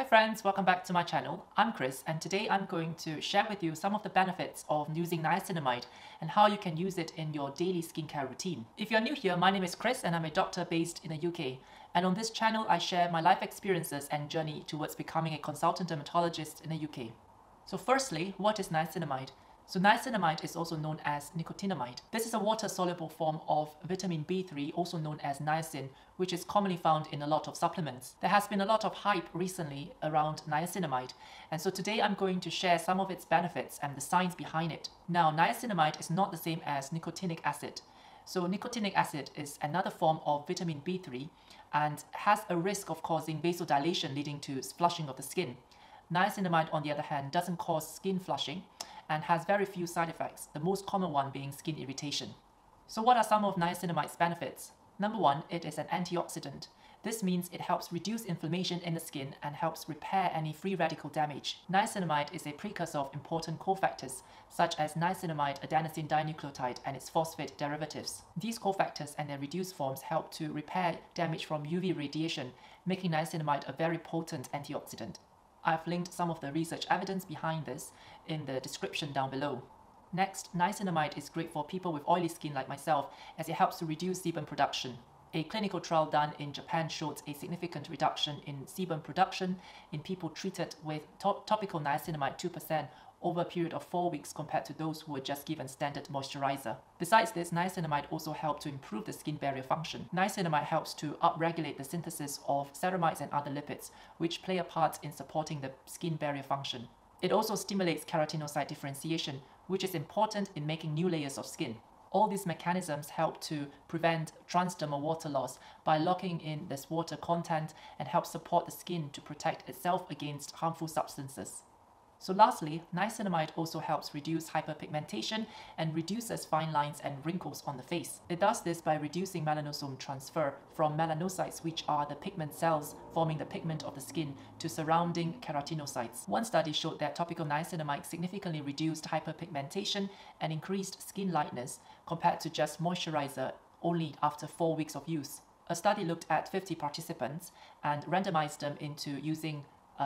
Hi friends, welcome back to my channel. I'm Chris and today I'm going to share with you some of the benefits of using niacinamide and how you can use it in your daily skincare routine. If you're new here, my name is Chris and I'm a doctor based in the UK. And on this channel, I share my life experiences and journey towards becoming a consultant dermatologist in the UK. So firstly, what is niacinamide? So niacinamide is also known as nicotinamide. This is a water-soluble form of vitamin B3, also known as niacin, which is commonly found in a lot of supplements. There has been a lot of hype recently around niacinamide, and so today I'm going to share some of its benefits and the science behind it. Now, niacinamide is not the same as nicotinic acid. So nicotinic acid is another form of vitamin B3 and has a risk of causing vasodilation leading to flushing of the skin. Niacinamide, on the other hand, doesn't cause skin flushing and has very few side effects, the most common one being skin irritation. So what are some of niacinamide's benefits? Number one, it is an antioxidant. This means it helps reduce inflammation in the skin and helps repair any free radical damage. Niacinamide is a precursor of important cofactors such as niacinamide adenosine dinucleotide and its phosphate derivatives. These cofactors and their reduced forms help to repair damage from UV radiation, making niacinamide a very potent antioxidant. I've linked some of the research evidence behind this in the description down below. Next, niacinamide is great for people with oily skin like myself as it helps to reduce sebum production. A clinical trial done in Japan showed a significant reduction in sebum production in people treated with topical niacinamide 2% over a period of 4 weeks compared to those who were just given standard moisturizer. Besides this, niacinamide also helped to improve the skin barrier function. Niacinamide helps to upregulate the synthesis of ceramides and other lipids, which play a part in supporting the skin barrier function. It also stimulates keratinocyte differentiation, which is important in making new layers of skin. All these mechanisms help to prevent transdermal water loss by locking in this water content and help support the skin to protect itself against harmful substances. So lastly, niacinamide also helps reduce hyperpigmentation and reduces fine lines and wrinkles on the face. It does this by reducing melanosome transfer from melanocytes, which are the pigment cells forming the pigment of the skin, to surrounding keratinocytes. One study showed that topical niacinamide significantly reduced hyperpigmentation and increased skin lightness compared to just moisturizer only after 4 weeks of use. A study looked at 50 participants and randomized them into using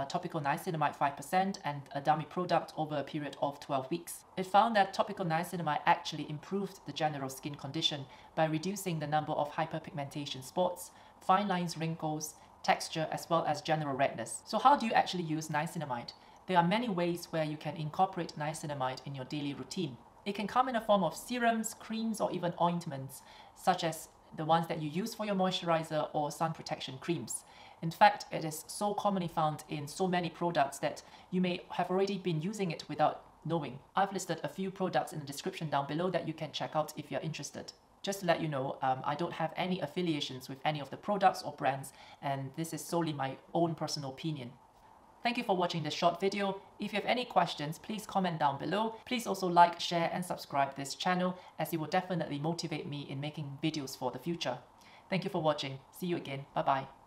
topical niacinamide 5% and a dummy product over a period of 12 weeks. It found that topical niacinamide actually improved the general skin condition by reducing the number of hyperpigmentation spots, fine lines, wrinkles, texture, as well as general redness. So how do you actually use niacinamide? There are many ways where you can incorporate niacinamide in your daily routine. It can come in a form of serums, creams, or even ointments, such as the ones that you use for your moisturizer or sun protection creams. In fact, it is so commonly found in so many products that you may have already been using it without knowing. I've listed a few products in the description down below that you can check out if you're interested. Just to let you know, I don't have any affiliations with any of the products or brands, and this is solely my own personal opinion. Thank you for watching this short video. If you have any questions, please comment down below. Please also like, share and subscribe this channel, as it will definitely motivate me in making videos for the future. Thank you for watching. See you again. Bye bye.